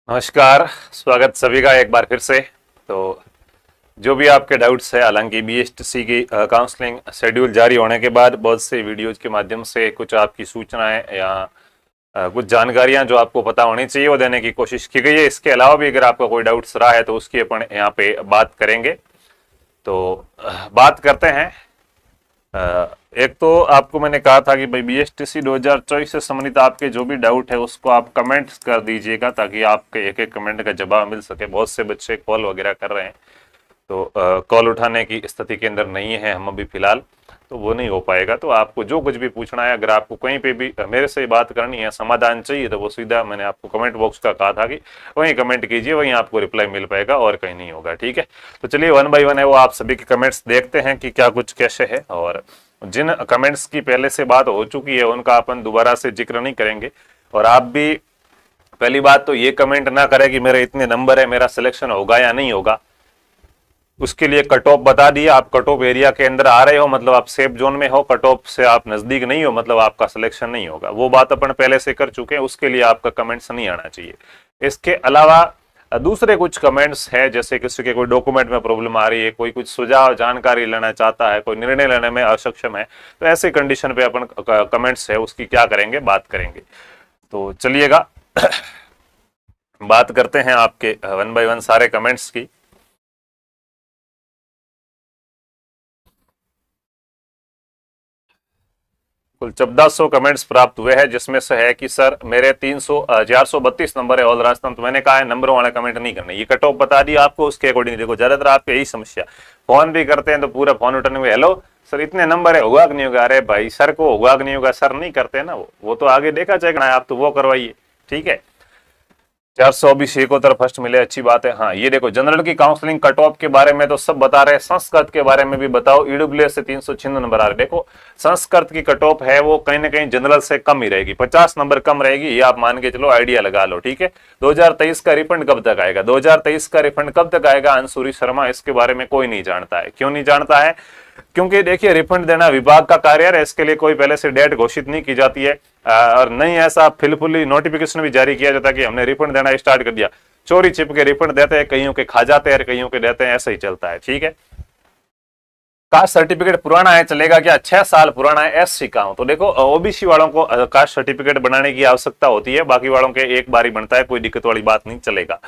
नमस्कार। स्वागत सभी का एक बार फिर से। तो जो भी आपके डाउट्स है, हालांकि बीएसटीसी की काउंसलिंग शेड्यूल जारी होने के बाद बहुत से वीडियोज के माध्यम से कुछ आपकी सूचनाएं या कुछ जानकारियां जो आपको पता होनी चाहिए वो देने की कोशिश की गई है। इसके अलावा भी अगर आपका कोई डाउट्स रहा है तो उसकी अपन यहाँ पे बात करेंगे। तो बात करते हैं। एक तो आपको मैंने कहा था कि भाई बीएसटीसी 2024 से संबंधित आपके जो भी डाउट है उसको आप कमेंट कर दीजिएगा ताकि आपके एक एक कमेंट का जवाब मिल सके। बहुत से बच्चे कॉल वगैरह कर रहे हैं तो कॉल उठाने की स्थिति के अंदर नहीं है हम अभी फिलहाल, तो वो नहीं हो पाएगा। तो आपको जो कुछ भी पूछना है, अगर आपको कहीं पे भी मेरे से बात करनी है, समाधान चाहिए, तो वो सीधा मैंने आपको कमेंट बॉक्स का कहा था कि वहीं कमेंट कीजिए, वहीं आपको रिप्लाई मिल पाएगा और कहीं नहीं होगा। ठीक है, तो चलिए वन बाय वन है वो आप सभी के कमेंट्स देखते हैं कि क्या कुछ कैसे है। और जिन कमेंट्स की पहले से बात हो चुकी है उनका अपन दोबारा से जिक्र नहीं करेंगे। और आप भी पहली बात तो ये कमेंट ना करें कि मेरे इतने नंबर है, मेरा सिलेक्शन होगा या नहीं होगा। उसके लिए कट ऑफ बता दिया। आप कट ऑफ एरिया के अंदर आ रहे हो मतलब आप सेफ जोन में हो, कट ऑफ से आप नजदीक नहीं हो मतलब आपका सिलेक्शन नहीं होगा। वो बात अपन पहले से कर चुके हैं, उसके लिए आपका कमेंट्स नहीं आना चाहिए। इसके अलावा दूसरे कुछ कमेंट्स है, जैसे किसी के कोई डॉक्यूमेंट में प्रॉब्लम आ रही है, कोई कुछ सुझाव जानकारी लेना चाहता है, कोई निर्णय लेने में अक्षम है, तो ऐसी कंडीशन पे अपन कमेंट्स है उसकी क्या करेंगे, बात करेंगे। तो चलिएगा बात करते हैं आपके वन बाय वन सारे कमेंट्स की। कुल 1400 कमेंट्स प्राप्त हुए हैं, जिसमें से है कि सर मेरे 432 नंबर है ऑल राजस्थान। तो मैंने कहा है नंबरों वाला कमेंट नहीं करना, ये कट ऑफ बता दिया आपको, उसके अकॉर्डिंग देखो। ज्यादातर आपको यही समस्या, फोन भी करते हैं तो पूरा फोन उठाने में हेलो सर इतने नंबर है, होगा कि नहीं होगा। अरे भाई सर को होगा कि नहीं होगा, सर नहीं करते ना, वो तो आगे देखा जाएगा, आप तो वो करवाइए। ठीक है, 420 को तरफ फर्स्ट मिले, अच्छी बात है। हाँ ये देखो, जनरल की काउंसलिंग कट ऑफ के बारे में तो सब बता रहे हैं, संस्कृत के बारे में भी बताओ। ईडब्ल्यूएस से 396 नंबर आ रहे। देखो संस्कृत की कट ऑफ है वो कहीं ना कहीं जनरल से कम ही रहेगी, 50 नंबर कम रहेगी, ये आप मान के चलो, आइडिया लगा लो। ठीक है, 2023 का रिफंड कब तक आएगा, 2023 का रिफंड कब तक आएगा अंशुरी शर्मा, इसके बारे में कोई नहीं जानता है। क्यों नहीं जानता है? क्योंकि देखिए रिफंड देना विभाग का कार्य है, इसके लिए कोई पहले से डेट घोषित नहीं की जाती है और नहीं ऐसा फिलफुली नोटिफिकेशन भी जारी किया जाता कि हमने रिफंड देना स्टार्ट कर दिया। चोरी छिप के रिफंड देते हैं, कईयों के खा जाते हैं, कईयों के देते हैं, ऐसा ही चलता है। ठीक है, कास्ट सर्टिफिकेट पुराना है चलेगा क्या? 6 साल पुराना है, एससी का हूं तो देखो ओबीसी वालों को कास्ट सर्टिफिकेट बनाने की आवश्यकता होती है, बाकी वालों के एक बार ही बनता है, कोई दिक्कत वाली बात नहीं, चलेगा।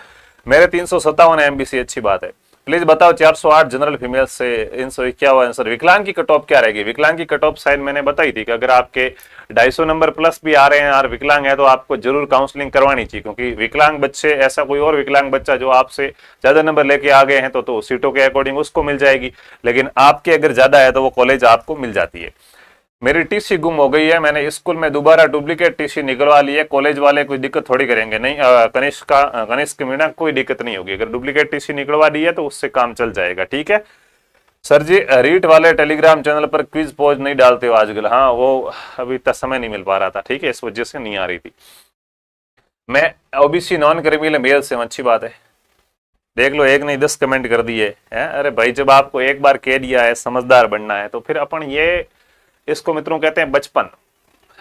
मेरे 357 एमबीसी, अच्छी बात है। प्लीज बताओ 408 जनरल फीमेल से 351 आंसर। विकलांग की कट ऑफ क्या रहेगी? विकलांग की कट ऑफ शायद मैंने बताई थी कि अगर आपके 250 नंबर प्लस भी आ रहे हैं और विकलांग है तो आपको जरूर काउंसलिंग करवानी चाहिए, क्योंकि विकलांग बच्चे, ऐसा कोई और विकलांग बच्चा जो आपसे ज्यादा नंबर लेके आ गए हैं तो सीटों के अकॉर्डिंग उसको मिल जाएगी, लेकिन आपके अगर ज्यादा है तो वो कॉलेज आपको मिल जाती है। मेरी टीसी गुम हो गई है, मैंने स्कूल में दोबारा डुप्लीकेट टीसी निकलवा ली है, कॉलेज वाले कोई दिक्कत थोड़ी करेंगे? नहीं, कनिष्क मीणा कोई दिक्कत नहीं होगी, अगर डुप्लीकेट टीसी निकलवा दी है तो उससे काम चल जाएगा। ठीक है सर जी, रीट वाले टेलीग्राम चैनल पर क्विज पोज नहीं डालते हो आजकल? हाँ वो अभी तक समय नहीं मिल पा रहा था, ठीक है, इस वजह से नहीं आ रही थी। मैं ओबीसी नॉन क्रिमिनल मेल से, अच्छी बात है। देख लो, एक नहीं 10 कमेंट कर दिए हैं। अरे भाई जब आपको एक बार कह दिया है समझदार बनना है तो फिर अपन ये, इसको मित्रों कहते हैं बचपन।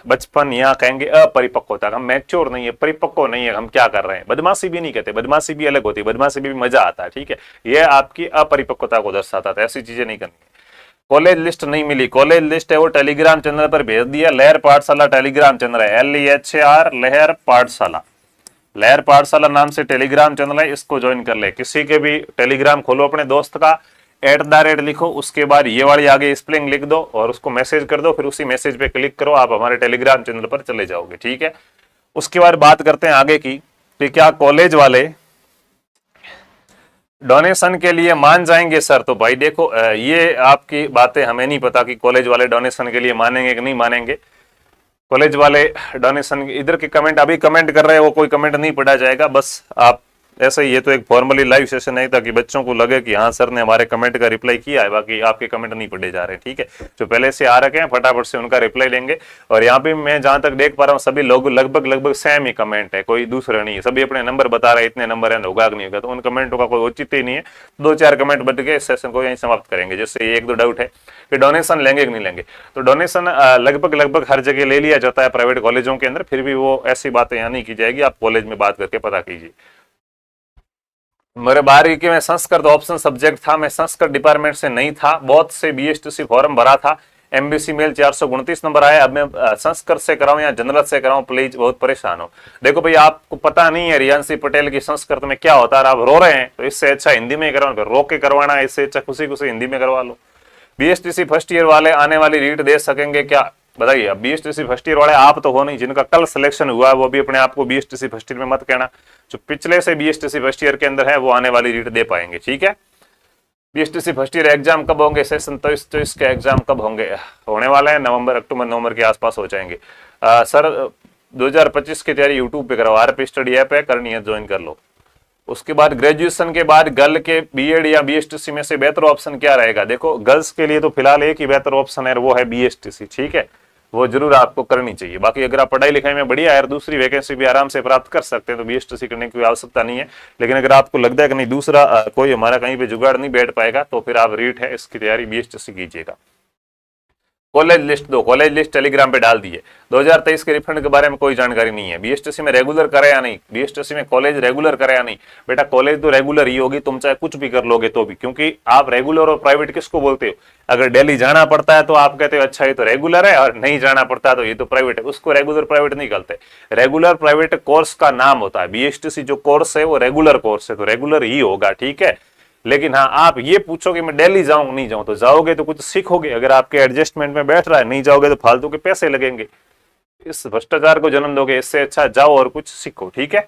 बचपन यहाँ कहेंगे अपरिपक्वता, हम मैच्योर नहीं है, परिपक्व नहीं है, हम क्या कर रहे हैं। बदमाशी भी नहीं कहते, बदमाशी भी अलग होती है, बदमाशी भी मजा आता है। ठीक है, ये आपकी अपरिपक्वता को दर्शाता था, ऐसी चीजें नहीं करनी है। कॉलेज लिस्ट नहीं मिली, कॉलेज लिस्ट है वो टेलीग्राम चैनल पर भेज दिया, लहर पाठशाला टेलीग्राम चैनल है, LEHR लहर पाठशाला, लहर पाठशाला नाम से टेलीग्राम चैनल है, इसको ज्वाइन कर ले। किसी के भी टेलीग्राम खोलो अपने दोस्त का, @ लिखो, उसके बाद ये वाली आगे स्पेलिंग लिख दो और उसको मैसेज कर दो, फिर उसी मैसेज पे क्लिक करो, आप हमारे टेलीग्राम चैनल पर चले जाओगे। ठीक है, उसके बाद बात करते हैं आगे की कि क्या कॉलेज वाले डोनेशन के लिए मान जाएंगे सर? तो भाई देखो, ये आपकी बातें हमें नहीं पता कि कॉलेज वाले डोनेशन के लिए मानेंगे कि नहीं मानेंगे। कॉलेज वाले डोनेशन, इधर के कमेंट अभी कमेंट कर रहे हैं, वो कोई कमेंट नहीं पढ़ा जाएगा, बस आप ऐसा ही, ये तो एक फॉर्मली लाइव सेशन है ताकि बच्चों को लगे कि हाँ सर ने हमारे कमेंट का रिप्लाई किया है, बाकी आपके कमेंट नहीं पढ़े जा रहे। ठीक है, जो पहले से आ रखे हैं फटाफट से उनका रिप्लाई लेंगे। और यहाँ पे मैं जहां तक देख पा रहा हूँ सभी लोग लगभग सेम ही कमेंट है, कोई दूसरा नहीं है, सभी अपने नंबर बता रहे हैं, इतने नंबर है, होगा नहीं होगा, तो उन कमेंटों का कोई औचित्य ही नहीं है। 2-4 कमेंट बढ़ के इस सेशन को यहीं समाप्त करेंगे। जैसे एक दो डाउट है कि डोनेशन लेंगे कि नहीं लेंगे, तो डोनेशन लगभग हर जगह ले लिया जाता है प्राइवेट कॉलेजों के अंदर, फिर भी वो ऐसी बातें यहाँ नहीं की जाएगी, आप कॉलेज में बात करके पता कीजिए। मेरे 12वीं के में संस्कृत ऑप्शन सब्जेक्ट था, मैं संस्कृत डिपार्टमेंट से नहीं था, बहुत से बीएसटीसी फॉर्म भरा था, एमबीसी मेल 429 नंबर आया। अब मैं संस्कृत से कराऊं या जनरल से कराऊं, प्लीज, बहुत परेशान हो। देखो भाई, आपको पता नहीं है रियांशी पटेल की संस्कृत में क्या होता है, आप रो रहे हैं, तो इससे अच्छा हिंदी में करवाना, रो के करवाना है, इससे अच्छा खुशी खुशी हिंदी में करवा लो। बीएसटीसी फर्स्ट ईयर वाले आने वाली रीट दे सकेंगे क्या, बताइए। अब बीएसटीसी फर्स्ट ईयर वाले आप तो हो नहीं, जिनका कल सिलेक्शन हुआ है वो भी अपने आप को बीएसटीसी फर्स्ट ईयर में मत कहना। जो पिछले से बीएसटीसी फर्स्ट ईयर के अंदर है वो आने वाली रीट दे पाएंगे, ठीक है। बीएसटीसी फर्स्ट ईयर एग्जाम कब होंगे, सेशन 23 के एग्जाम कब होंगे, होने वाले हैं नवंबर अक्टूबर नवंबर के आसपास हो जाएंगे। सर 2025 की तैयारी यूट्यूब पे करो, आरपी स्टडी ऐप है, करनी है ज्वाइन कर लो। उसके बाद ग्रेजुएशन के बाद गर्ल के बीएड या बीएसटीसी में से बेहतर ऑप्शन क्या रहेगा। देखो गर्ल्स के लिए तो फिलहाल एक ही बेहतर ऑप्शन है, वो है बीएसटीसी, ठीक है, वो जरूर आपको करनी चाहिए। बाकी अगर आप पढ़ाई लिखाई में बढ़िया है, दूसरी वैकेंसी भी आराम से प्राप्त कर सकते हैं, तो बीएसटीसी करने की आवश्यकता नहीं है। लेकिन अगर आपको लगता है कि नहीं दूसरा कोई हमारा कहीं पे जुगाड़ नहीं बैठ पाएगा, तो फिर आप रीट है इसकी तैयारी बीएसटीसी कीजिएगा। कॉलेज लिस्ट दो, कॉलेज लिस्ट टेलीग्राम पे डाल दिए। 2023 के रिफंड के बारे में कोई जानकारी नहीं है। बीएसटीसी में रेगुलर करे या नहीं, बीएसटीसी में कॉलेज रेगुलर करे या नहीं, बेटा कॉलेज तो रेगुलर ही होगी, तुम चाहे कुछ भी कर लोगे तो भी, क्योंकि आप रेगुलर और प्राइवेट किसको बोलते हो। अगर डेली जाना पड़ता है तो आप कहते हो अच्छा ये तो रेगुलर है, और नहीं जाना पड़ता है तो ये तो प्राइवेट है, उसको रेगुलर प्राइवेट नहीं कहते। रेगुलर प्राइवेट कोर्स का नाम होता है, बीएसटीसी जो कोर्स है वो रेगुलर कोर्स है, तो रेगुलर ही होगा, ठीक है। लेकिन हाँ, आप ये पूछोगे मैं डेली जाऊं नहीं जाऊं, तो जाओगे तो कुछ सीखोगे, अगर आपके एडजस्टमेंट में बैठ रहा है, नहीं जाओगे तो फालतू के पैसे लगेंगे, इस भ्रष्टाचार को जन्म दोगे। इससे अच्छा जाओ और कुछ सीखो, ठीक है।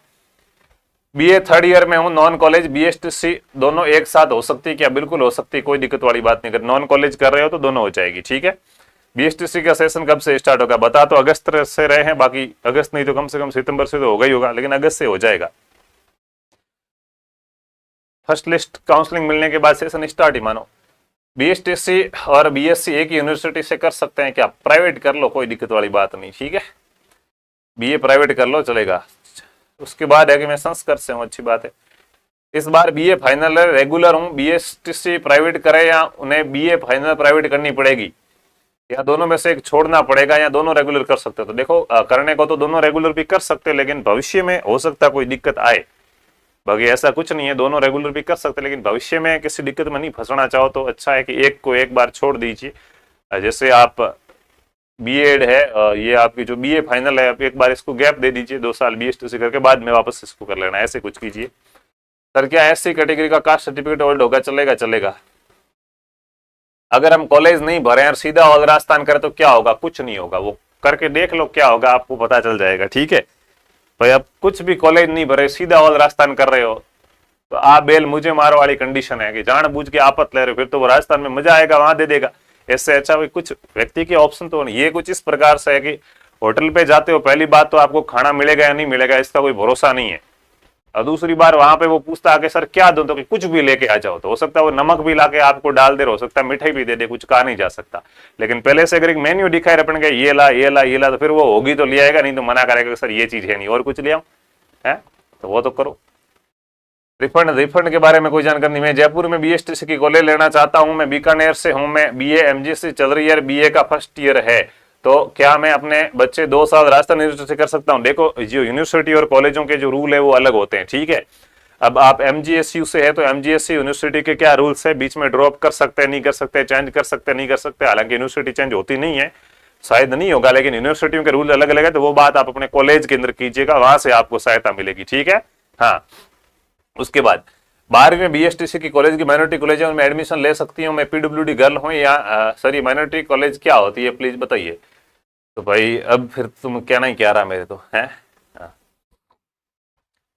बीए थर्ड ईयर में हूं, नॉन कॉलेज बीएसटीसी दोनों एक साथ हो सकती है क्या, बिल्कुल हो सकती है, कोई दिक्कत वाली बात नहीं। अगर नॉन कॉलेज कर रहे हो तो दोनों हो जाएगी, ठीक है। बीएसटीसी का सेशन कब से स्टार्ट होगा, बता तो अगस्त से रहे हैं, बाकी अगस्त नहीं तो कम से कम सितंबर से तो होगा ही होगा, लेकिन अगस्त से हो जाएगा। फर्स्ट लिस्ट काउंसलिंग मिलने के बाद सेशन स्टार्ट ही मानो। बीएसटीसी और बीएससी एक ही यूनिवर्सिटी से कर सकते हैं क्या, प्राइवेट कर लो, कोई दिक्कत वाली बात नहीं, ठीक है। बीए प्राइवेट कर लो चलेगा। उसके बाद है कि मैं संस्कृत से हूँ, अच्छी बात है। इस बार बीए फाइनल रेगुलर हूँ, बीएसटीसी प्राइवेट करे या उन्हें बीए फाइनल प्राइवेट करनी पड़ेगी, या दोनों में से एक छोड़ना पड़ेगा, या दोनों रेगुलर कर सकते हो। तो देखो करने को तो दोनों रेगुलर भी कर सकते, लेकिन भविष्य में हो सकता कोई दिक्कत आए, बाकी ऐसा कुछ नहीं है, दोनों रेगुलर भी कर सकते, लेकिन भविष्य में किसी दिक्कत में नहीं फंसना चाहो तो अच्छा है कि एक को एक बार छोड़ दीजिए। जैसे आप बीएड है, ये आपकी जो बीए फाइनल है, आप एक बार इसको गैप दे दीजिए 2 साल बीएसटीसी करके, बाद में वापस इसको कर लेना, ऐसे कुछ कीजिए। सर क्या एससी कैटेगरी का कास्ट सर्टिफिकेट होल्ड होगा, चलेगा चलेगा। अगर हम कॉलेज नहीं भरे और सीधा ऑल राजस्थान करें तो क्या होगा, कुछ नहीं होगा, वो करके देख लो क्या होगा, आपको पता चल जाएगा, ठीक है भाई। अब कुछ भी कॉलेज नहीं भरे, सीधा ऑल राजस्थान कर रहे हो, तो आप बेल मुझे मारो वाली कंडीशन है कि जानबूझ के आपत ले रहे हो, फिर तो वो राजस्थान में मजा आएगा, वहां दे देगा। इससे अच्छा भाई कुछ व्यक्ति के ऑप्शन तो नहीं। ये कुछ इस प्रकार से है कि होटल पे जाते हो, पहली बात तो आपको खाना मिलेगा या नहीं मिलेगा इसका कोई भरोसा नहीं है, और दूसरी बार वहां पे वो पूछता है कि सर क्या दूं, तो कि कुछ भी लेके आ जाओ, तो हो सकता है वो नमक भी लाके आपको डाल दे, हो सकता है मिठाई भी दे दे, कुछ कहा नहीं जा सकता। लेकिन पहले से अगर एक मेन्यू दिखाए अपन के ये ला ये ला ये ला, तो फिर वो होगी तो ले आएगा, नहीं तो मना करेगा सर ये चीज है नहीं और कुछ ले आओ, है तो वो तो करो। रिफंड के बारे में कोई जानकारी नहीं। मैं जयपुर में बीएसटीसी की कॉलेज लेना चाहता हूं, मैं बीकानेर से हूं, मैं बीए एमजीसी चल रही है, बीए का फर्स्ट ईयर है, तो क्या मैं अपने बच्चे 2 साल राजस्थान यूनिवर्सिटी से कर सकता हूं। देखो जो यूनिवर्सिटी और कॉलेजों के जो रूल है वो अलग होते हैं, ठीक है। अब आप एमजीएसयू से है तो एमजीएससी यूनिवर्सिटी के क्या रूल्स है, बीच में ड्रॉप कर सकते हैं नहीं कर सकते, चेंज कर सकते नहीं कर सकते। हालांकि यूनिवर्सिटी चेंज होती नहीं है, शायद नहीं होगा, लेकिन यूनिवर्सिटियों के रूल अलग अलग है, तो वो बात आप अपने कॉलेज के अंदर कीजिएगा, वहां से आपको सहायता मिलेगी, ठीक है। हाँ, उसके बाद 12वीं में बीएसटीसी की कॉलेज की माइनॉरिटी कॉलेज है, उनमें एडमिशन ले सकती हूँ मैं, पीडब्ल्यूडी गर्ल हूँ या सर ये माइनॉरिटी कॉलेज क्या होती है प्लीज बताइए। तो भाई अब फिर तुम कहना ही क्या रहा मेरे तो है।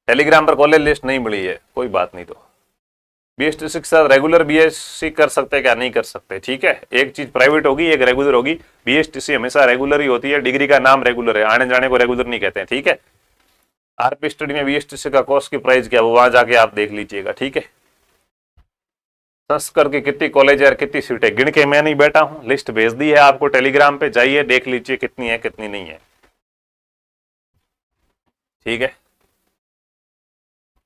टेलीग्राम पर कॉलेज लिस्ट नहीं मिली है, कोई बात नहीं। तो बीएसटीसी के साथ रेगुलर बीएससी कर सकते हैं क्या, नहीं कर सकते, ठीक है। एक चीज प्राइवेट होगी एक रेगुलर होगी, बीएसटीसी हमेशा रेगुलर ही होती है, डिग्री का नाम रेगुलर है, आने जाने को रेगुलर नहीं कहते हैं, ठीक है। आरपी स्टडी में बीएसटीसी का कोर्स की प्राइस क्या, वो वहां जाके आप देख लीजिएगा, ठीक है। संस्कृत की कितनी कॉलेज है, कितनी सीटें गिन के मैं नहीं बैठा हूं, लिस्ट भेज दी है आपको टेलीग्राम पे, जाइए देख लीजिए कितनी है कितनी नहीं है, ठीक है।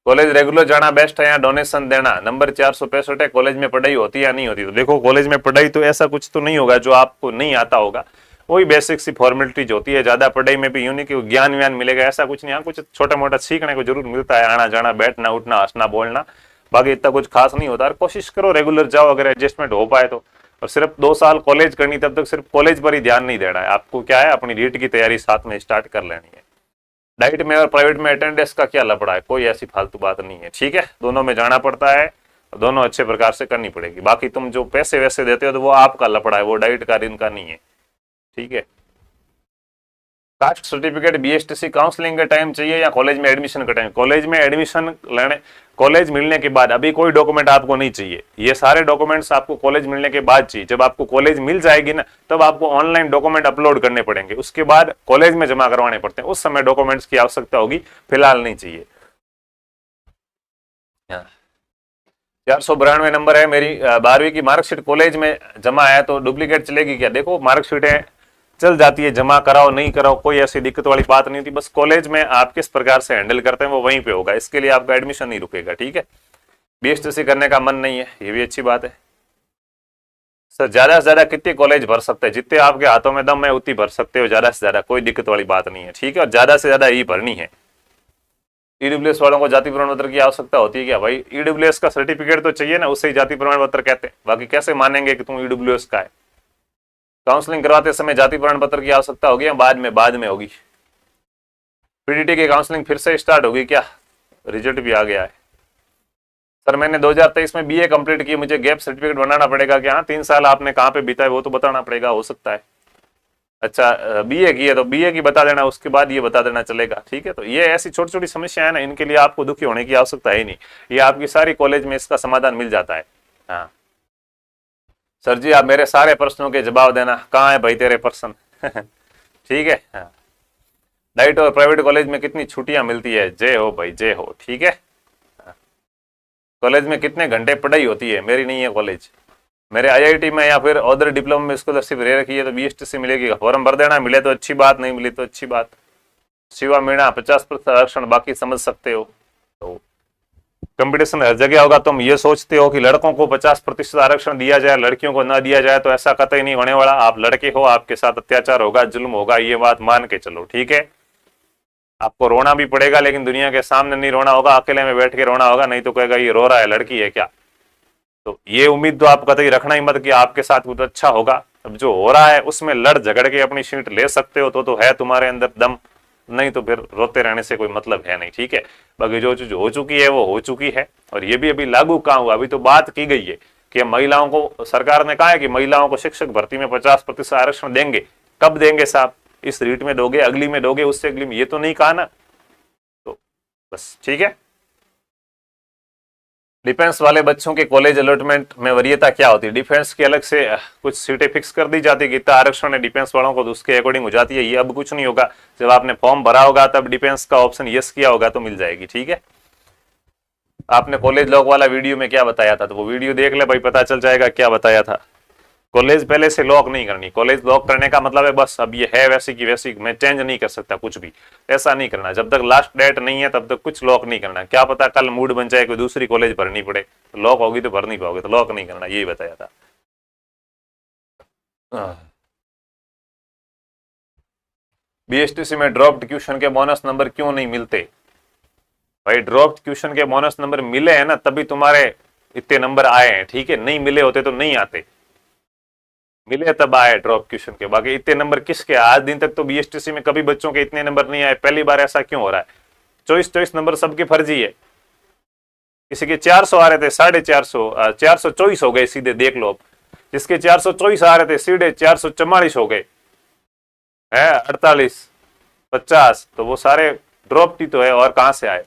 कॉलेज रेगुलर जाना बेस्ट है या डोनेशन देना, नंबर 465 है। कॉलेज में पढ़ाई होती है या नहीं होती, तो देखो कॉलेज में पढ़ाई तो ऐसा कुछ तो नहीं होगा जो आपको नहीं आता होगा, वही बेसिक सी फॉर्मेलिटीज होती है, ज्यादा पढ़ाई में भी यूं नहीं कि ज्ञान व्यान मिलेगा, ऐसा कुछ नहीं। हाँ कुछ छोटा मोटा सीखने को जरूर मिलता है, आना जाना बैठना उठना हंसना बोलना, बाकी इतना कुछ खास नहीं होता। कोशिश करो रेगुलर जाओ अगर एडजस्टमेंट हो पाए तो। और सिर्फ 2 साल कॉलेज करनी, तब तक सिर्फ कॉलेज पर ही ध्यान नहीं देना है आपको। क्या है, अपनी नीट की तैयारी साथ में स्टार्ट कर लेनी है। डाइट में और प्राइवेट में अटेंडेंस का क्या लफड़ा है, कोई ऐसी फालतू बात नहीं है, ठीक है। दोनों में जाना पड़ता है, दोनों अच्छे प्रकार से करनी पड़ेगी। बाकी तुम जो पैसे वैसे देते हो तो वो आपका लफड़ा है, वो डाइट का इनका नहीं है, ठीक है। कास्ट सर्टिफिकेट बीएसटीसी काउंसलिंग का टाइम चाहिए या कॉलेज में एडमिशन का टाइम? कॉलेज में एडमिशन लेने, कॉलेज मिलने के बाद अभी कोई डॉक्यूमेंट आपको नहीं चाहिए। ये सारे डॉक्यूमेंट्स आपको कॉलेज मिलने के बाद चाहिए। जब आपको कॉलेज मिल जाएगी ना, तब आपको ऑनलाइन डॉक्यूमेंट अपलोड करने पड़ेंगे, उसके बाद कॉलेज में जमा करवाने पड़ते हैं। उस समय डॉक्यूमेंट्स की आवश्यकता होगी, फिलहाल नहीं चाहिए। 492 नंबर है मेरी 12वीं की मार्कशीट कॉलेज में जमा है तो डुप्लीकेट चलेगी क्या? देखो मार्कशीटें चल जाती है, जमा कराओ नहीं कराओ कोई ऐसी दिक्कत वाली बात नहीं थी। बस कॉलेज में आप किस प्रकार से हैंडल करते हैं वो वहीं पे होगा, इसके लिए आपका एडमिशन नहीं रुकेगा, ठीक है। बीएसटीसी करने का मन नहीं है, ये भी अच्छी बात है। सर ज्यादा से ज्यादा कितने कॉलेज भर सकते हैं? जितने आपके हाथों में दम है उतनी भर सकते हो, ज्यादा से ज्यादा, कोई दिक्कत वाली बात नहीं है, ठीक है। और ज्यादा से ज्यादा ही भरनी है। ईडब्ल्यूएस वालों को जाति प्रमाण पत्र की आवश्यकता होती है क्या? भाई ईडब्ल्यूएस का सर्टिफिकेट तो चाहिए ना, उससे ही जाति प्रमाण पत्र कहते हैं, बाकी कैसे मानेंगे कि तुम ईडब्ल्यूएस का है। काउंसलिंग करवाते समय जाति प्रमाण पत्र की आवश्यकता होगी या बाद में होगी? पीडीटी की काउंसलिंग फिर से स्टार्ट होगी क्या? रिजल्ट भी आ गया है। सर मैंने 2023 में बीए कंप्लीट की, मुझे गैप सर्टिफिकेट बनाना पड़ेगा क्या? हाँ, 3 साल आपने कहाँ पे बिताए वो तो बताना पड़ेगा, हो सकता है। अच्छा बीए की है तो बीए की बता देना, उसके बाद ये बता देना चलेगा, ठीक है। तो ये ऐसी छोटी छोटी समस्या है ना, इनके लिए आपको दुखी होने की आवश्यकता है नहीं, ये आपकी सारी कॉलेज में इसका समाधान मिल जाता है। हाँ सर जी आप मेरे सारे प्रश्नों के जवाब देना, कहाँ है भाई तेरे प्रश्न? ठीक है। हाँ डाइट और प्राइवेट कॉलेज में कितनी छुट्टियां मिलती है? जय हो भाई जय हो, ठीक है। कॉलेज में कितने घंटे पढ़ाई होती है? मेरी नहीं है कॉलेज, मेरे आईआईटी में या फिर अदर डिप्लोमा में स्कॉलरशिप ले रखी है तो बीएसटीसी मिलेगी, फॉर्म भर देना, मिले तो अच्छी बात, नहीं मिली तो अच्छी बात। शिवा मीणा 50% आरक्षण बाकी समझ सकते हो। तो कंपटीशन हर जगह होगा, तुम ये सोचते हो कि लड़कों को 50% आरक्षण दिया जाए लड़कियों को ना दिया जाए, तो ऐसा कतई नहीं होने वाला। आप लड़के हो, आपके साथ अत्याचार होगा, जुल्म होगा, ये बात मान के चलो, ठीक है। आपको रोना भी पड़ेगा लेकिन दुनिया के सामने नहीं रोना होगा, अकेले में बैठ के रोना होगा, नहीं तो कहेगा ये रो रहा है लड़की है क्या। तो ये उम्मीद तो आप कतई रखना ही मत कि आपके साथ कुछ अच्छा होगा। अब जो हो रहा है उसमें लड़ झगड़ के अपनी सीट ले सकते हो तो है तुम्हारे अंदर दम, नहीं तो फिर रोते रहने से कोई मतलब है नहीं, ठीक है। बाकी जो चीज हो चुकी है वो हो चुकी है, और ये भी अभी लागू कहाँ हुआ? अभी तो बात की गई है कि महिलाओं को, सरकार ने कहा है कि महिलाओं को शिक्षक भर्ती में 50% आरक्षण देंगे। कब देंगे साहब? इस रीट में दोगे, अगली में दोगे, उससे अगली में, ये तो नहीं कहा ना। तो बस ठीक है। डिफेंस वाले बच्चों के कॉलेज अलॉटमेंट में वरीयता क्या होती है? डिफेंस की अलग से कुछ सीटें फिक्स कर दी जाती है कि इतना आरक्षण है डिफेंस वालों को, तो उसके अकॉर्डिंग हो जाती है। ये अब कुछ नहीं होगा, जब आपने फॉर्म भरा होगा तब डिफेंस का ऑप्शन यस किया होगा तो मिल जाएगी, ठीक है। आपने कॉलेज लॉक वाला वीडियो में क्या बताया था, तो वो वीडियो देख ले भाई, पता चल जाएगा क्या बताया था। कॉलेज पहले से लॉक नहीं करनी। कॉलेज लॉक करने का मतलब है बस अब ये है वैसी की वैसी, मैं चेंज नहीं कर सकता कुछ भी, ऐसा नहीं करना। जब तक लास्ट डेट नहीं है तब तक कुछ लॉक नहीं करना। क्या पता कल मूड बन जाए कोई दूसरी कॉलेज भरनी पड़े, तो लॉक होगी तो भर नहीं पाओगे, तो लॉक नहीं करना, यही बताया था। बीएसटीसी में ड्रॉप्ड क्वेश्चन के बोनस नंबर क्यों नहीं मिलते? भाई ड्रॉप्ड क्वेश्चन के बोनस नंबर मिले हैं ना, तभी तुम्हारे इतने नंबर आए हैं, ठीक है। नहीं मिले होते तो नहीं आते, मिले तब आए ड्रॉप क्वेश्चन के। बाकी इतने नंबर किसके? आज दिन तक तो बीएसटीसी में कभी बच्चों के इतने नंबर नहीं आए, पहली बार ऐसा क्यों हो रहा है? 24 नंबर सबके फर्जी है। किसी के 400 आ रहे थे, 450, 424 हो गए सीधे, देख लो। जिसके 424 आ रहे थे सीधे 444 हो गए है, 48, 50, तो वो सारे ड्रॉप ही तो है, और कहां से आए?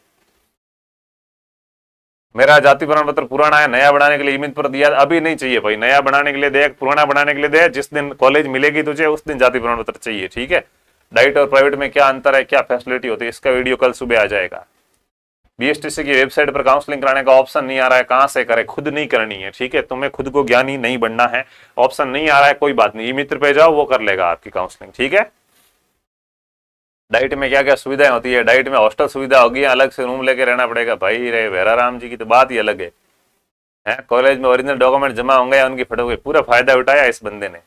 मेरा जाति प्रमाण पत्र पुराना है, नया बनाने के लिए ईमेल पर दिया, अभी नहीं चाहिए भाई। नया बनाने के लिए दे, पुराना बनाने के लिए दे, जिस दिन कॉलेज मिलेगी तुझे उस दिन जाति प्रमाण पत्र चाहिए, ठीक है। डाइट और प्राइवेट में क्या अंतर है, क्या फैसिलिटी होती है, इसका वीडियो कल सुबह आ जाएगा। बीएसटीसी की वेबसाइट पर काउंसलिंग कराने का ऑप्शन नहीं आ रहा है, कहां से करे? खुद नहीं करनी है, ठीक है। तुम्हें खुद को ज्ञानी नहीं बनना है, ऑप्शन नहीं आ रहा है कोई बात नहीं, ई मित्र पे जाओ, वो कर लेगा आपकी काउंसलिंग, ठीक है। डाइट में क्या क्या सुविधाएं होती है? डाइट में हॉस्टल सुविधा होगी, अलग से रूम लेके रहना पड़ेगा। भाई रे भैराराम जी की तो बात ही अलग है। कॉलेज में ओरिजिनल डॉक्यूमेंट जमा होंगे, उनकी फोटो, पूरा फायदा उठाया इस बंदे ने।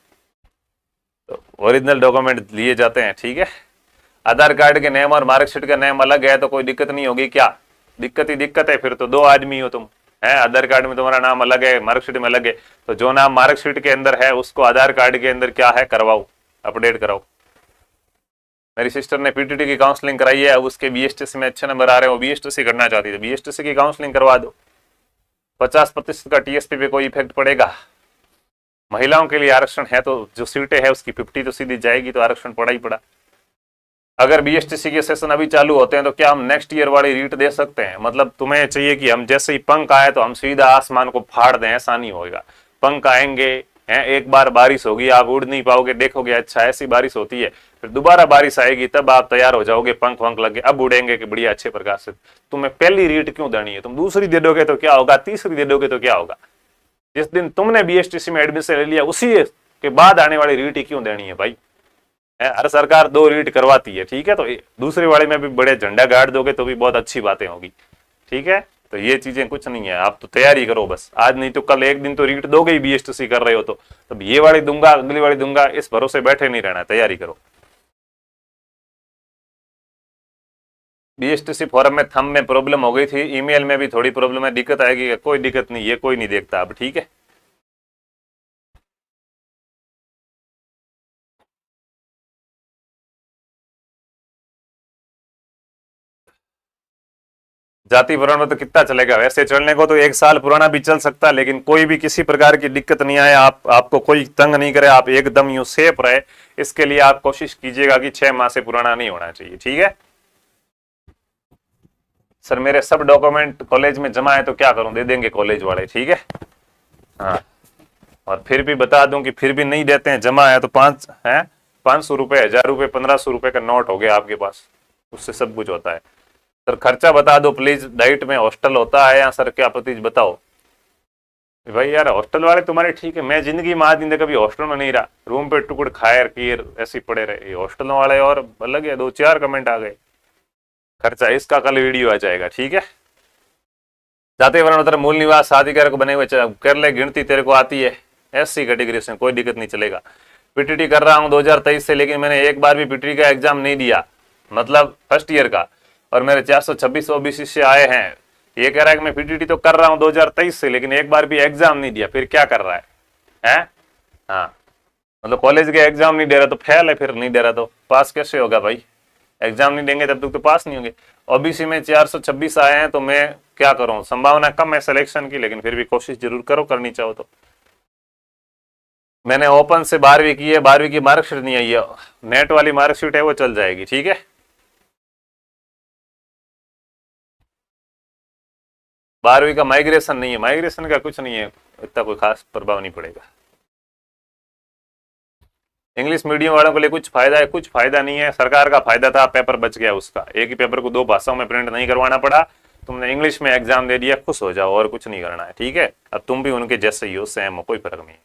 तो ओरिजिनल डॉक्यूमेंट लिए जाते हैं, ठीक है। आधार कार्ड के नेम और मार्कशीट का नेम अलग है तो कोई दिक्कत नहीं होगी क्या? दिक्कत ही दिक्कत है, फिर तो 2 आदमी हो तुम, है, आधार कार्ड में तुम्हारा नाम अलग है, मार्कशीट में अलग है, तो जो नाम मार्कशीट के अंदर है उसको आधार कार्ड के अंदर क्या है करवाओ, अपडेट कराओ। मेरी सिस्टर ने पीटीटी की काउंसलिंग कराई है, अब उसके बीएसटीसी में अच्छे नंबर आ रहे हैं, वो बीएसटीसी करना चाहती थी, बीएसटीसी की काउंसलिंग करवा दो। 50% का टीएसपी पे कोई इफेक्ट पड़ेगा? महिलाओं के लिए आरक्षण है तो जो सीटें है उसकी 50 तो सीधी जाएगी, तो आरक्षण पड़ा ही पड़ा। अगर बीएसटीसी के सेशन अभी चालू होते हैं तो क्या हम नेक्स्ट ईयर वाली रीट दे सकते हैं? मतलब तुम्हें चाहिए कि हम जैसे ही पंख आए तो हम सीधा आसमान को फाड़ दें, ऐसा नहीं होगा। पंख आएंगे हैं, एक बार बारिश होगी, आप उड़ नहीं पाओगे, देखोगे अच्छा ऐसी बारिश होती है, फिर दोबारा बारिश आएगी, तब आप तैयार हो जाओगे, पंख वंख लगे, अब उड़ेंगे कि बढ़िया अच्छे प्रकार से। तुम्हें पहली रीट क्यों देनी है? तुम दूसरी दे दोगे तो क्या होगा, तीसरी दे दोगे तो क्या होगा? जिस दिन तुमने बीएसटीसी में एडमिशन ले लिया उसी के बाद आने वाली रीट ही क्यों देनी है भाई? हर सरकार 2 रीट करवाती है, ठीक है, तो दूसरे वाले में भी बड़े झंडा गाड़ दोगे तो भी बहुत अच्छी बातें होगी, ठीक है। तो ये चीजें कुछ नहीं है, आप तो तैयारी करो बस, आज नहीं तो कल एक दिन तो रीट दोगे ही, बीएसटीसी कर रहे हो तो, तब ये वाली दूंगा अगली वाली दूंगा, इस भरोसे बैठे नहीं रहना, तैयारी करो। बीएसटीसी फॉरम में थंब में प्रॉब्लम हो गई थी, ईमेल में भी थोड़ी प्रॉब्लम है, दिक्कत आएगी, कोई दिक्कत नहीं, ये कोई नहीं देखता अब, ठीक है। जाति पुराना तो कितना चलेगा, वैसे चलने को तो 1 साल पुराना भी चल सकता है, लेकिन कोई भी किसी प्रकार की दिक्कत नहीं आए, आपको कोई तंग नहीं करे, आप एकदम यूं सेफ रहे, इसके लिए आप कोशिश कीजिएगा कि 6 माह से पुराना नहीं होना चाहिए, ठीक है। सर मेरे सब डॉक्यूमेंट कॉलेज में जमा है तो क्या करूं? दे देंगे कॉलेज वाले, ठीक है। हाँ, और फिर भी बता दूं कि फिर भी नहीं देते हैं, जमा है तो 500 रुपए, 1000 रुपए, 1500 रुपए का नोट हो गया आपके पास, उससे सब कुछ होता है। सर खर्चा बता दो प्लीज, डाइट में हॉस्टल होता है या सर क्या प्लीज बताओ। भाई यार हॉस्टल वाले तुम्हारे ठीक है, मैं जिंदगी में आज दिन कभी हॉस्टल में नहीं रहा, रूम पे टुकड़ खायर कीर ऐसे पड़े रहे, हॉस्टल वाले और अलग है। 2-4 कमेंट आ गए, खर्चा इसका कल वीडियो आ जाएगा, ठीक है। जाते वर्ण उत्तर मूल निवास अधिकार को बने हुए कर ले, गिनती तेरे को आती है, एससी कैटेगरी से कोई दिक्कत नहीं चलेगा। पीटीटी कर रहा हूँ 2023 से, लेकिन मैंने एक बार भी पीटीटी का एग्जाम नहीं दिया, मतलब फर्स्ट ईयर का, और मेरे 426 ओबीसी से आए हैं। ये कह रहा है कि मैं पीटीटी तो कर रहा हूँ 2023 से, लेकिन एक बार भी एग्जाम नहीं दिया, फिर क्या कर रहा है? हाँ, मतलब कॉलेज के एग्जाम नहीं दे रहा तो फेल है, फिर नहीं दे रहा तो पास कैसे होगा भाई? एग्जाम नहीं देंगे तब तक तो पास नहीं होंगे। ओबीसी में 426 आए हैं, तो मैं क्या करूं? संभावना कम है सिलेक्शन की, लेकिन फिर भी कोशिश जरूर करो, करनी चाहो तो। मैंने ओपन से 12वीं की है, 12वीं की मार्कशीट नहीं आई है, नेट वाली मार्कशीट है वो चल जाएगी, ठीक है। 12वीं का माइग्रेशन नहीं है, माइग्रेशन का कुछ नहीं है, इतना कोई खास प्रभाव नहीं पड़ेगा। इंग्लिश मीडियम वालों के लिए कुछ फायदा है, कुछ फायदा नहीं है, सरकार का फायदा था, पेपर बच गया उसका, एक ही पेपर को 2 भाषाओं में प्रिंट नहीं करवाना पड़ा, तुमने इंग्लिश में एग्जाम दे दिया, खुश हो जाओ, और कुछ नहीं करना है, ठीक है। अब तुम भी उनके जैसे ही हो, सेम हो, कोई फर्क नहीं है।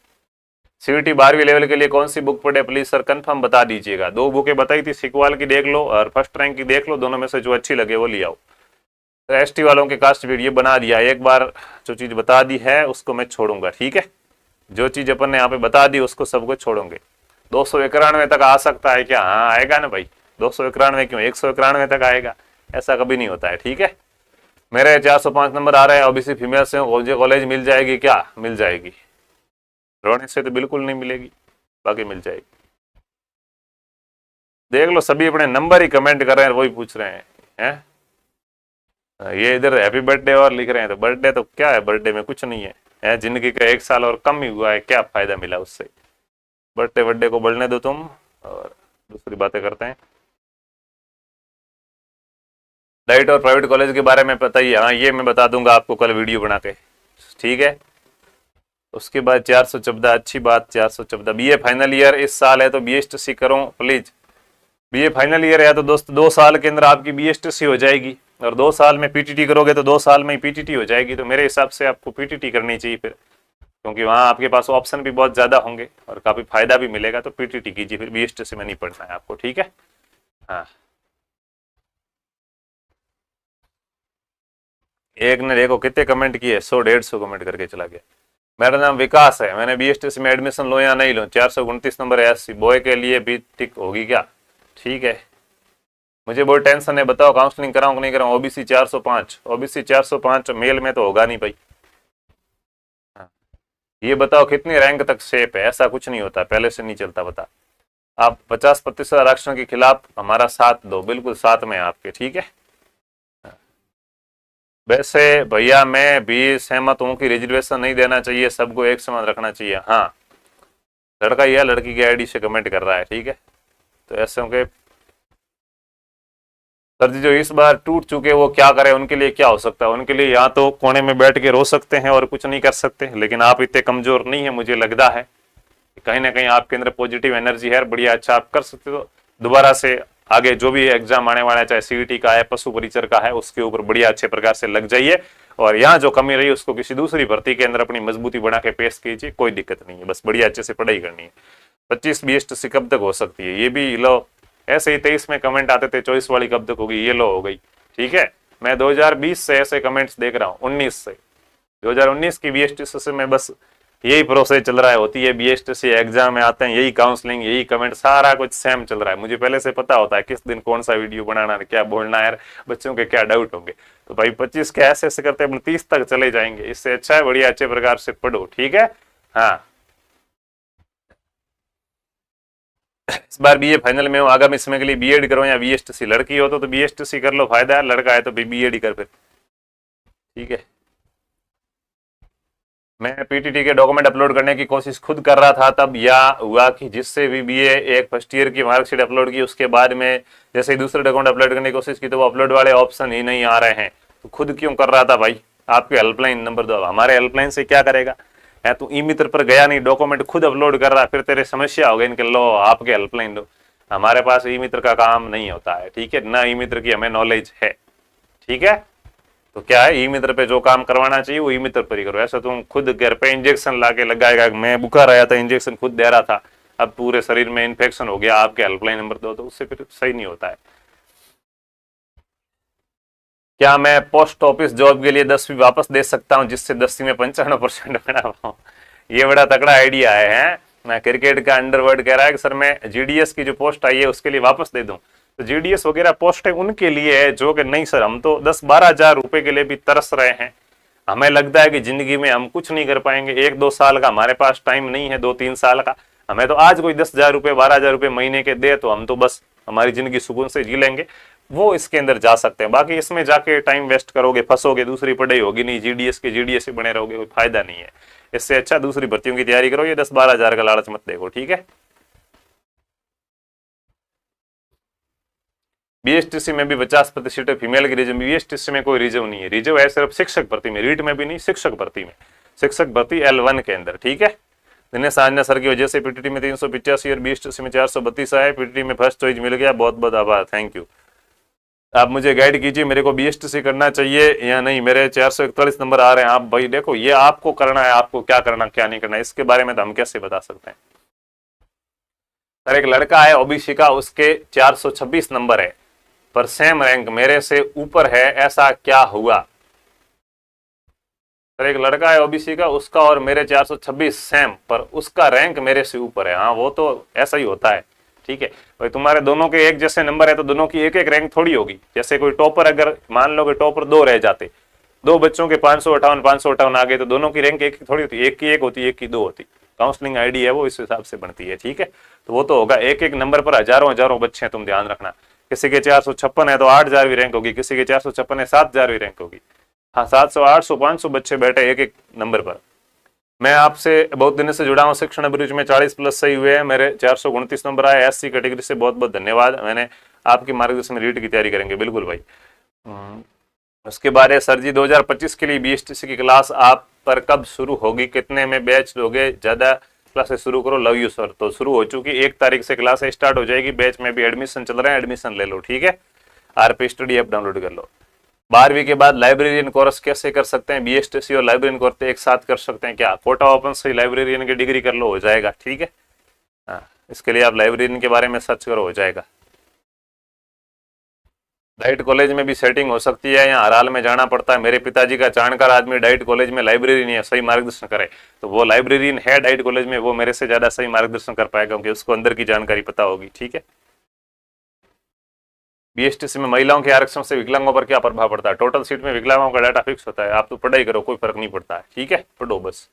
सीईटी 12वीं लेवल के लिए कौन सी बुक पढ़े प्लीज सर, कंफर्म बता दीजिएगा। 2 बुकें बताई थी, सिकवाल की देख लो और फर्स्ट रैंक की देख लो, दोनों में से जो अच्छी लगे वो ले आओ। तो एसटी वालों के कास्ट वीडियो बना दिया, एक बार जो चीज बता दी है उसको मैं छोड़ूंगा, ठीक है। जो चीज अपन ने यहाँ पे बता दी उसको सबको छोड़ोगे। 291 तक आ सकता है क्या? हाँ आएगा ना भाई, 291 क्यों, 191 तक आएगा, ऐसा कभी नहीं होता है, ठीक है। मेरे 405 नंबर आ रहे हैं, ओबीसी फीमेल से कॉलेज मिल जाएगी क्या? मिल जाएगी, रोने से तो बिल्कुल नहीं मिलेगी, बाकी मिल जाएगी। देख लो सभी अपने नंबर ही कमेंट कर रहे हैं, वही पूछ रहे हैं। ये इधर हैप्पी बर्थडे और लिख रहे हैं, तो बर्थडे तो क्या है, बर्थडे में कुछ नहीं है, जिंदगी का 1 साल और कम ही हुआ है, क्या फायदा मिला उससे? बर्थडे को बढ़ने दो तुम, और दूसरी बातें करते हैं। डाइट और प्राइवेट कॉलेज के बारे में पता ही है, हाँ ये मैं बता दूंगा आपको कल वीडियो बना के, ठीक है। उसके बाद 414 अच्छी बात, 414 बीए फाइनल ईयर इस साल है तो बीएसटीसी करो प्लीज। बीए फाइनल ईयर है तो दोस्त 2 साल के अंदर आपकी बीएसटीसी हो जाएगी, और 2 साल में पीटीटी करोगे तो 2 साल में ही पीटीटी हो जाएगी। तो मेरे हिसाब से आपको पीटीटी करनी चाहिए फिर, क्योंकि वहाँ आपके पास ऑप्शन भी बहुत ज़्यादा होंगे और काफ़ी फायदा भी मिलेगा, तो पीटीटी कीजिए फिर, बीएसटीसी में नहीं पढ़ना है आपको, ठीक है। हाँ, एक ने देखो कितने कमेंट किए, 100-150 कमेंट करके चला गया। मेरा नाम विकास है, मैंने बीएसटीसी में एडमिशन लो या नहीं लो, 429 नंबर है एससी बॉय के लिए भी टिक होगी क्या? ठीक है, मुझे बहुत टेंशन है, बताओ काउंसलिंग कराऊं कि नहीं कराऊं? ओबीसी 405, ओबीसी 405 मेल में तो होगा नहीं भाई, ये बताओ कितनी रैंक तक सेफ है? ऐसा कुछ नहीं होता, पहले से नहीं चलता। बता, आप 50% आरक्षण के खिलाफ हमारा साथ दो, बिल्कुल साथ में आपके, ठीक है। वैसे भैया मैं भी सहमत हूं कि रिजर्वेशन नहीं देना चाहिए, सबको एक समान रखना चाहिए। हाँ, लड़का या लड़की की आईडी से कमेंट कर रहा है, ठीक है। तो ऐसे होंगे सर जी, जो इस बार टूट चुके वो क्या करें, उनके लिए क्या हो सकता है? उनके लिए या तो कोने में बैठ के रो सकते हैं और कुछ नहीं कर सकते, लेकिन आप इतने कमजोर नहीं है, मुझे लगता है कहीं ना कहीं आपके अंदर पॉजिटिव एनर्जी है, बढ़िया अच्छा आप कर सकते हो। दोबारा से आगे जो भी एग्जाम आने वाला है, चाहे सीईटी का है, पशु परिचर का है, उसके ऊपर बढ़िया अच्छे प्रकार से लग जाइए, और यहाँ जो कमी रही उसको किसी दूसरी भर्ती के अंदर अपनी मजबूती बना के पेश कीजिए, कोई दिक्कत नहीं है, बस बढ़िया अच्छे से पढ़ाई करनी है। 25 BSTC कब तक हो सकती है? ये भी लो, ऐसे ही 23 में कमेंट आते थे 24 वाली कब तक होगी, ये लो हो गई, ठीक है। मैं 2020 से ऐसे कमेंट्स देख रहा हूँ, 19 से 2019 की BSTC से मैं बस यही प्रोसेस चल रहा है, होती है BSTC एग्जाम में आते हैं, यही काउंसलिंग, यही कमेंट, सारा कुछ सेम चल रहा है। मुझे पहले से पता होता है किस दिन कौन सा वीडियो बनाना है, क्या बोलना है, बच्चों के क्या डाउट होंगे। तो भाई 25 के ऐसे ऐसे करते हैं 30 तक चले जाएंगे, इससे अच्छा है बढ़िया अच्छे प्रकार से पढ़ो, ठीक है। हाँ, इस बार BA फाइनल में हो, आगामी समय के लिए बीएड करो या BSTC। लड़की हो तो BSTC कर लो, फायदा है, लड़का है तो बीएड ही कर फिर, ठीक है। मैं पीटीटी के डॉक्यूमेंट अपलोड करने की कोशिश खुद कर रहा था, तब यह हुआ कि जिससे भी BA एक फर्स्ट ईयर की मार्कशीट अपलोड की, उसके बाद में जैसे ही दूसरे डॉक्यूमेंट अपलोड करने की कोशिश की तो वो अपलोड वाले ऑप्शन ही नहीं आ रहे हैं। तो खुद क्यों कर रहा था भाई? आपके हेल्पलाइन नंबर दो, हमारे हेल्पलाइन से क्या करेगा है? तू ई मित्र पर गया नहीं, डॉक्यूमेंट खुद अपलोड कर रहा, फिर तेरे समस्या हो गई इनके, लो आपके हेल्पलाइन दो। हमारे पास ई मित्र का काम नहीं होता है, ठीक है ना, ई मित्र की हमें नॉलेज है, ठीक है। तो क्या है, ई मित्र पे जो काम करवाना चाहिए वो ई मित्र पर ही करो। ऐसा तुम खुद घर पे इंजेक्शन लाके लगाएगा, मैं बुखार आया था इंजेक्शन खुद दे रहा था, अब पूरे शरीर में इन्फेक्शन हो गया, आपके हेल्पलाइन नंबर दो, तो उससे फिर सही नहीं होता है। क्या मैं पोस्ट ऑफिस जॉब के लिए 10वीं वापस दे सकता हूँ, जिससे 10वीं में 95% बना पाऊँ? ये बड़ा तगड़ा आइडिया है। मैं क्रिकेट का अंडरवर्ड कह रहा है कि सर मैं GDS की जो पोस्ट आई है उसके लिए वापस दे दूं, तो GDS वगैरह पोस्ट है उनके लिए है, जो कि नहीं सर, हम तो 10-12 हजार रुपए के लिए भी तरस रहे हैं। हमें लगता है कि जिंदगी में हम कुछ नहीं कर पाएंगे, 1-2 साल का हमारे पास टाइम नहीं है, 2-3 साल का। हमें तो आज कोई 10,000 रुपये 12,000 रुपये महीने के दे तो हम तो बस हमारी जिंदगी सुकून से जी लेंगे, वो इसके अंदर जा सकते हैं। बाकी इसमें जाके टाइम वेस्ट करोगे, फंसोगे, दूसरी पढ़ाई होगी नहीं, GDS के GDS ही बने रहोगे, कोई फायदा नहीं है। इससे अच्छा दूसरी भर्तियों की तैयारी करो, ये 10-12 हजार का लालच मत देखो, ठीक है। BSTC में भी 50% फीमेल की रिजर्व, BSTC में कोई रिजर्व नहीं है, रिजर्व है सिर्फ शिक्षक भर्ती में, रीट में भी नहीं, शिक्षक भर्ती में, शिक्षक भर्ती L1 के अंदर, ठीक है। दिनेश आंजना सर की वजह से पीटीटी में 385 और BSTC में 432 आए, पीटीटी में फर्स्ट चॉइस मिल गया, बहुत बहुत आभार, थैंक यू। आप मुझे गाइड कीजिए, मेरे को BSTC करना चाहिए या नहीं? मेरे 441 नंबर आ रहे हैं। आप भाई देखो, ये आपको करना है, आपको क्या करना क्या नहीं करना, इसके बारे में तो हम कैसे बता सकते हैं। सर एक लड़का है OBC का, उसके 426 नंबर है, पर सेम रैंक मेरे से ऊपर है, ऐसा क्या हुआ? सर एक लड़का है OBC का, उसका और मेरे 426 सेम, पर उसका रैंक मेरे से ऊपर है। हाँ, वो तो ऐसा ही होता है, ठीक है भाई। तुम्हारे दोनों के एक जैसे नंबर है तो दोनों की एक एक रैंक थोड़ी होगी। जैसे कोई टॉपर, अगर मान लो कि टॉपर 2 रह जाते, 2 बच्चों के 558 आ गए, तो दोनों की रैंक एक थोड़ी होती, एक की 1 होती, एक की 2 होती। काउंसलिंग आईडी है वो, इस हिसाब से बनती है, ठीक है। तो वो तो होगा, एक एक नंबर पर हजारों हजारों बच्चे हैं, तुम ध्यान रखना। किसी के 456 है तो 8,000वीं रैंक होगी, किसी के 456 है 7,000वीं रैंक होगी। हाँ, 700, 800, 500 बच्चे बैठे एक एक नंबर पर। मैं आपसे बहुत दिनों से जुड़ा हूँ, शिक्षण अभिरुचि में 40+ सही हुए हैं, मेरे 429 नंबर आए SC कैटेगरी से, बहुत बहुत धन्यवाद। मैंने आपकी मार्गदर्शन में रीट की तैयारी करेंगे, बिल्कुल भाई। उसके बाद है सर जी 2025 के लिए BSTC की क्लास आप पर कब शुरू होगी, कितने में बैच लोगे, ज्यादा क्लासेस शुरू करो, लव यू सर। तो शुरू हो चुकी, 1 तारीख से क्लास स्टार्ट हो जाएगी, बैच में भी एडमिशन चल रहे हैं, एडमिशन ले लो, ठीक है। RP स्टडी ऐप डाउनलोड कर लो। 12वीं के बाद लाइब्रेरियन कोर्स कैसे कर सकते हैं? BSTC और लाइब्रेरियन कोर्स एक साथ कर सकते हैं क्या? कोटा ओपन से लाइब्रेरियन की डिग्री कर लो, हो जाएगा, ठीक है। हाँ, इसके लिए आप लाइब्रेरियन के बारे में सर्च करो, हो जाएगा। डाइट कॉलेज में भी सेटिंग हो सकती है या हर हाल में जाना पड़ता है? मेरे पिताजी का जानकार आदमी डाइट कॉलेज में लाइब्रेरियन है, सही मार्गदर्शन करे तो वो लाइब्रेरियन है डाइट कॉलेज में, वो मेरे से ज्यादा सही मार्गदर्शन कर पाएगा, क्योंकि उसको अंदर की जानकारी पता होगी, ठीक है। BSTC में महिलाओं के आरक्षण से विकलांगों पर क्या प्रभाव पड़ता है? टोटल सीट में विकलांगों का डाटा फिक्स होता है, आप तो पढ़ाई करो, कोई फर्क नहीं पड़ता है, ठीक है, पढ़ो बस।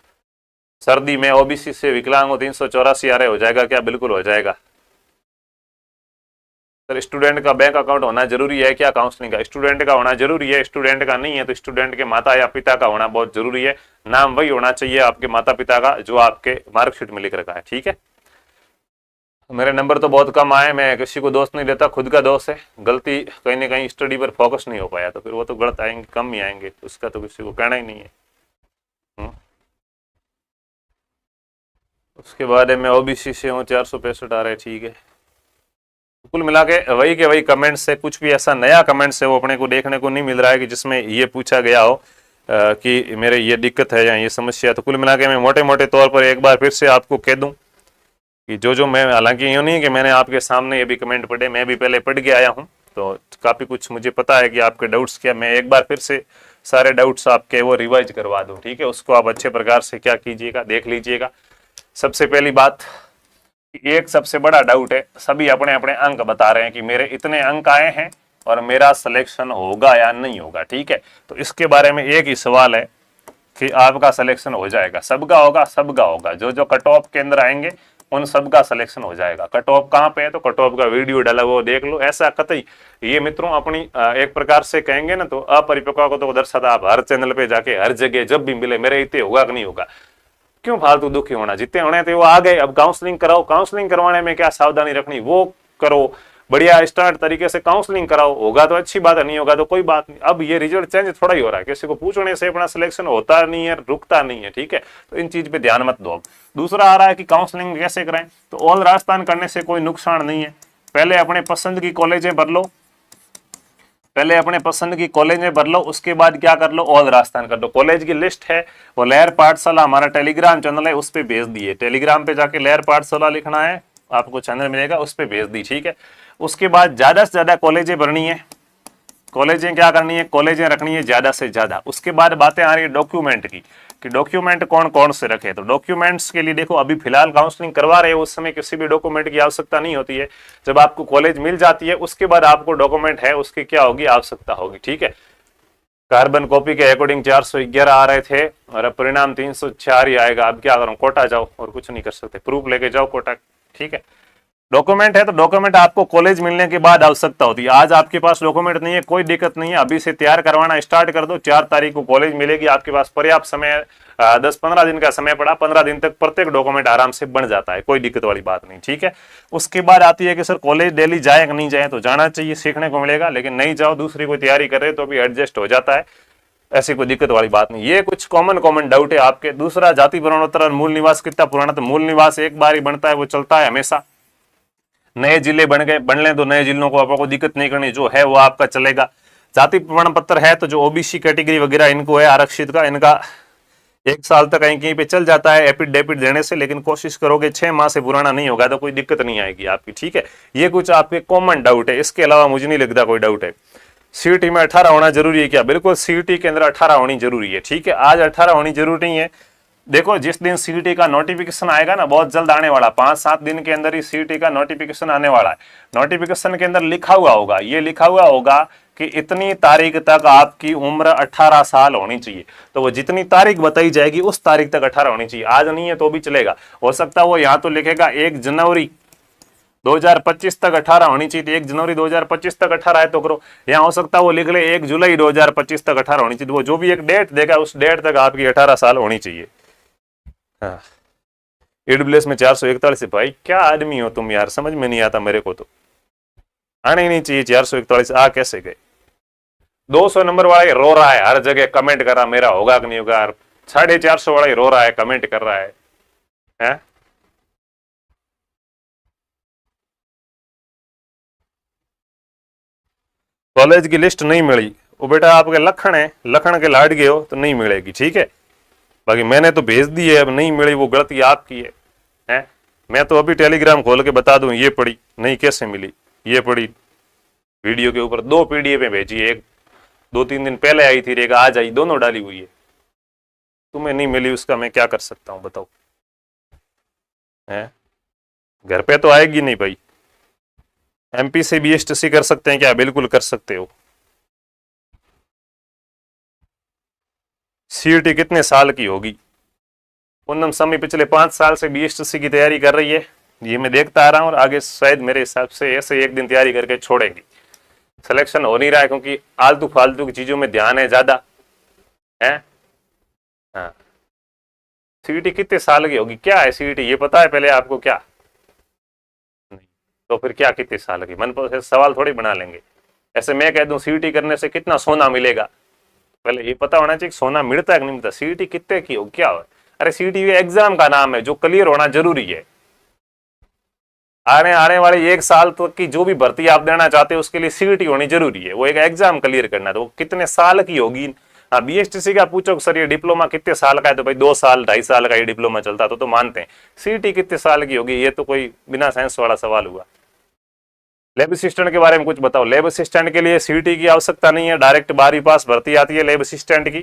सर्दी में ओबीसी से विकलांग हो 384 आ रहे, हो जाएगा क्या? बिल्कुल हो जाएगा सर। स्टूडेंट का बैंक अकाउंट होना जरूरी है क्या काउंसलिंग का? स्टूडेंट का होना जरूरी है, स्टूडेंट का नहीं है तो स्टूडेंट के माता या पिता का होना बहुत जरूरी है। नाम वही होना चाहिए आपके माता पिता का जो आपके मार्कशीट में लिख रखा है, ठीक है। मेरे नंबर तो बहुत कम आए, मैं किसी को दोष नहीं देता, खुद का दोष है, गलती कहीं ना कहीं स्टडी पर फोकस नहीं हो पाया, तो फिर वो तो गलत आएंगे, कम ही आएंगे, उसका तो किसी को कहना ही नहीं है। उसके बाद में ओबीसी से हूँ, 465 आ रहे, ठीक है। कुल मिला के वही के वही कमेंट्स है, कुछ भी ऐसा नया कमेंट्स है वो अपने को देखने को नहीं मिल रहा है कि जिसमें ये पूछा गया हो कि मेरे ये दिक्कत है या ये समस्या है। तो कुल मिला के मैं मोटे मोटे तौर पर एक बार फिर से आपको कह दूं कि जो मैं, हालांकि यूँ नहीं कि मैंने आपके सामने ये भी कमेंट पढ़े, मैं भी पहले पढ़ के आया हूँ, तो काफ़ी कुछ मुझे पता है कि आपके डाउट्स क्या। मैं एक बार फिर से सारे डाउट्स आपके वो रिवाइज करवा दूँ, ठीक है। उसको आप अच्छे प्रकार से क्या कीजिएगा, देख लीजिएगा। सबसे पहली बात, एक सबसे बड़ा डाउट है, सभी अपने अपने अंक बता रहे हैं कि मेरे इतने अंक आए हैं और मेरा सिलेक्शन होगा या नहीं होगा, ठीक है। तो इसके बारे में एक ही सवाल है कि आपका सिलेक्शन हो जाएगा, सबका होगा, सबका होगा। जो जो कट ऑफ के अंदर आएंगे उन सबका सिलेक्शन हो जाएगा। कट ऑफ कहाँ पे है तो कट ऑफ का वीडियो डाला वो देख लो। ऐसा कतई ये मित्रों अपनी एक प्रकार से कहेंगे ना तो अपरिपक्व को तो दर्शाता, आप हर चैनल पे जाके हर जगह जब भी मिले मेरे इतने होगा कि नहीं होगा, क्यों फालतू दुखी होना, जितने होने थे वो आ गए। अब काउंसलिंग कराओ, काउंसलिंग करवाने में क्या सावधानी रखनी वो करो, बढ़िया स्टार्ट तरीके से काउंसलिंग कराओ, होगा तो अच्छी बात है, नहीं होगा तो कोई बात नहीं। अब ये रिजल्ट चेंज थोड़ा ही हो रहा है, किसी को पूछने से अपना सिलेक्शन होता नहीं है, रुकता नहीं है, ठीक है। तो इन चीज पे ध्यान मत दो। दूसरा आ रहा है कि काउंसलिंग कैसे कराएं, तो ऑल राजस्थान करने से कोई नुकसान नहीं है। पहले अपने पसंद की कॉलेजें भर लो, पहले अपने पसंद की कॉलेज में भर लो, उसके बाद क्या कर लो, ऑल राजस्थान कर लो। कॉलेज की लिस्ट है वो लहर पाठशाला हमारा टेलीग्राम चैनल है उस पर भेज दिए, टेलीग्राम पे जाके लहर पाठशाला लिखना है, आपको चैनल मिलेगा, उस पर भेज दी, ठीक है। उसके बाद ज्यादा से ज्यादा कॉलेजें भरनी है, कॉलेजें क्या करनी है, कॉलेजें रखनी है ज्यादा से ज्यादा। उसके बाद बातें आ रही है डॉक्यूमेंट की कि डॉक्यूमेंट कौन कौन से रखे। तो डॉक्यूमेंट्स के लिए देखो, अभी फिलहाल काउंसलिंग करवा रहे हो उस समय किसी भी डॉक्यूमेंट की आवश्यकता नहीं होती है। जब आपको कॉलेज मिल जाती है उसके बाद आपको डॉक्यूमेंट है उसकी क्या होगी, आवश्यकता होगी, ठीक है। कार्बन कॉपी के अकॉर्डिंग 411 आ रहे थे और अब परिणाम 304 ही आएगा। अब क्या करूं, कोटा जाओ और कुछ नहीं कर सकते, प्रूफ लेके जाओ कोटा, ठीक है। डॉक्यूमेंट है तो डॉक्यूमेंट आपको कॉलेज मिलने के बाद आवश्यकता होती है। आज आपके पास डॉक्यूमेंट नहीं है, कोई दिक्कत नहीं है, अभी से तैयार करवाना स्टार्ट कर दो। 4 तारीख को कॉलेज मिलेगी, आपके पास पर्याप्त समय 10-15 दिन का समय पड़ा, 15 दिन तक प्रत्येक डॉक्यूमेंट आराम से बन जाता है, कोई दिक्कत वाली बात नहीं, ठीक है। उसके बाद आती है कि सर कॉलेज डेली जाए कि नहीं जाए, तो जाना चाहिए, सीखने को मिलेगा, लेकिन नहीं जाओ, दूसरी कोई तैयारी कर रहे तो भी एडजस्ट हो जाता है, ऐसी कोई दिक्कत वाली बात नहीं। ये कुछ कॉमन डाउट है आपके। दूसरा, जाति प्रमाणपत्र और मूल निवास कितना पुराना, तो मूल निवास एक बार ही बनता है, वो चलता है हमेशा। नए जिले बन गए, बन ले तो नए जिलों को आपको दिक्कत नहीं करनी, जो है वो आपका चलेगा। जाति प्रमाण पत्र है तो जो ओबीसी कैटेगरी वगैरह इनको है आरक्षित का, इनका 1 साल तक कहीं कहीं पे चल जाता है एफिडेविट देने से, लेकिन कोशिश करोगे 6 माह से पुराना नहीं होगा तो कोई दिक्कत नहीं आएगी आपकी, ठीक है। ये कुछ आपके कॉमन डाउट है, इसके अलावा मुझे नहीं लगता कोई डाउट है। सीईटी में 18 होना जरूरी है क्या? बिल्कुल सीईटी के अंदर 18 होनी जरूरी है, ठीक है। आज 18 होनी जरूरी नहीं है। देखो जिस दिन सीईटी का नोटिफिकेशन आएगा ना, बहुत जल्द आने वाला, 5-7 दिन के अंदर ही सीईटी का नोटिफिकेशन आने वाला है। नोटिफिकेशन के अंदर लिखा हुआ होगा, ये लिखा हुआ होगा कि इतनी तारीख तक आपकी उम्र 18 साल होनी चाहिए। तो वो जितनी तारीख बताई जाएगी उस तारीख तक 18 होनी चाहिए। आज नहीं है तो भी चलेगा, हो सकता है वो यहाँ तो लिखेगा 1 जनवरी 2025 तक 18 होनी चाहिए, तो 1 जनवरी 2025 तक 18 है तो करो। यहाँ हो सकता है वो लिख ले 1 जुलाई 2025 तक 18 होनी चाहिए, तो वो जो भी एक डेट देगा उस डेट तक आपकी 18 साल होनी चाहिए। हाँ, ईडब्ल्यूएस में 441 है। भाई क्या आदमी हो तुम यार, समझ में नहीं आता मेरे को, तो आने ही नहीं चाहिए 441, आ कैसे गए। 200 नंबर वाला ही रो रहा है, हर जगह कमेंट कर रहा मेरा होगा कि नहीं होगा। 450 वाला ही रो रहा है, कमेंट कर रहा है? कॉलेज की लिस्ट नहीं मिली, वो बेटा आपके लखन है, लखन के लाड गए हो तो नहीं मिलेगी, ठीक है। बाकी मैंने तो भेज दी है, अब नहीं मिली वो गलती आपकी है? मैं तो अभी टेलीग्राम खोल के बता दूं, ये पड़ी नहीं कैसे मिली, ये पड़ी वीडियो के ऊपर 2 पीडीएफ में भेजी है, एक 2-3 दिन पहले आई थी, एक आज आई, दोनों डाली हुई है। तुम्हें नहीं मिली उसका मैं क्या कर सकता हूं बताओ, है? घर पे तो आएगी नहीं भाई। एमपी से बीएसटीसी कर सकते हैं क्या? बिल्कुल कर सकते हो। सीईटी कितने साल की होगी? पूनम समी पिछले 5 साल से बीएसटीसी की तैयारी कर रही है, ये मैं देखता आ रहा हूँ, और आगे शायद मेरे हिसाब से ऐसे एक दिन तैयारी करके छोड़ेगी। सिलेक्शन हो नहीं रहा है क्योंकि आलतू फालतू की चीजों में ध्यान है ज्यादा है। हाँ, सीईटी कितने साल की होगी, क्या है सीईटी ये पता है पहले आपको? क्या नहीं, तो फिर क्या कितने साल की, मन पर सवाल थोड़ी बना लेंगे। ऐसे मैं कह दूं सीईटी करने से कितना सोना मिलेगा, पहले ये पता होना चाहिए सोना मिलता है कि नहीं मिलता। सीईटी कितने की हो, क्या हो? अरे सीईटी एग्जाम का नाम है जो क्लियर होना जरूरी है। आने वाले 1 साल तक की जो भी भर्ती आप देना चाहते हो उसके लिए सीईटी होनी जरूरी है, वो एक एग्जाम क्लियर करना है। तो वो कितने साल की होगी? हाँ, बीएसटीसी का पूछो सर ये डिप्लोमा कितने साल का है, तो भाई 2 साल 2.5 साल का ये डिप्लोमा चलता तो मानते हैं। सीईटी कितने साल की होगी, ये तो कोई बिना साइंस वाला सवाल हुआ। लैब असिस्टेंट के बारे में कुछ बताओ। लैब असिस्टेंट के लिए सीईटी की आवश्यकता नहीं है, डायरेक्ट 12वीं पास भर्ती आती है लैब असिस्टेंट की।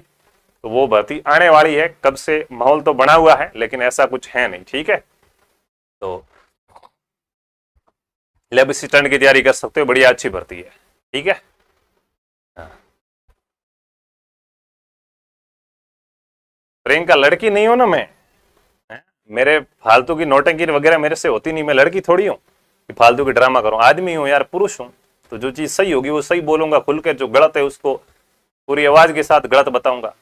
तो वो भर्ती आने वाली है, कब से माहौल तो बना हुआ है लेकिन ऐसा कुछ है नहीं, ठीक है। तो लैब असिस्टेंट की तैयारी कर सकते हो, बढ़िया अच्छी भर्ती है, ठीक है। हाँ। प्रियंका लड़की नहीं हो ना मैं, मेरे फालतू की नौटंकी वगैरह मेरे से होती नहीं, मैं लड़की थोड़ी हूँ कि फालतू की ड्रामा करूँ, आदमी हूँ यार, पुरुष हूँ। तो जो चीज सही होगी वो सही बोलूंगा खुल के, जो गलत है उसको पूरी आवाज के साथ गलत बताऊंगा।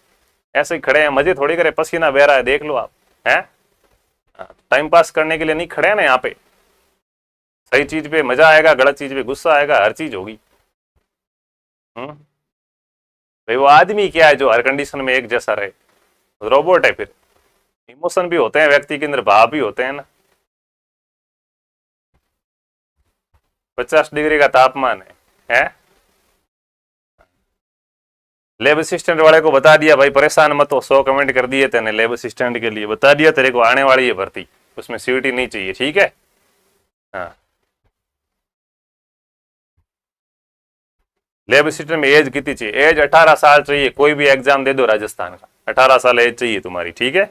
ऐसे ही खड़े हैं मजे थोड़ी करे, पसीना बह रहा है देख लो आप, हैं टाइम पास करने के लिए नहीं खड़े हैं ना यहाँ पे। सही चीज पे मजा आएगा, गलत चीज पे गुस्सा आएगा, हर चीज होगी। भाई वो आदमी क्या है जो हर कंडीशन में एक जैसा रहे? रोबोट है फिर। इमोशन भी होते हैं व्यक्ति के अंदर, भाव भी होते हैं ना। 50 डिग्री का तापमान है? लेब असिस्टेंट वाले को बता दिया भाई, परेशान मत हो, 100 कमेंट कर दिए तेने, लेब असिस्टेंट के लिए बता दिया तेरे को, आने वाली है भर्ती, उसमें सीईटी नहीं चाहिए, ठीक है। हाँ, लेब असिस्टेंट में एज कितनी चाहिए? एज 18 साल चाहिए, कोई भी एग्जाम दे दो राजस्थान का, 18 साल एज चाहिए तुम्हारी, ठीक है।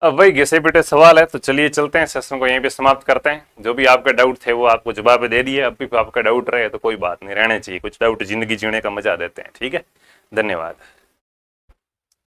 अब वही घिसे पिटे सवाल है, तो चलिए चलते हैं, सेशन को यहीं पे समाप्त करते हैं। जो भी आपके डाउट थे वो आपको जवाब दे दिए, अब भी आपका डाउट रहे तो कोई बात नहीं, रहने चाहिए कुछ डाउट, जिंदगी जीने का मजा देते हैं, ठीक है। धन्यवाद।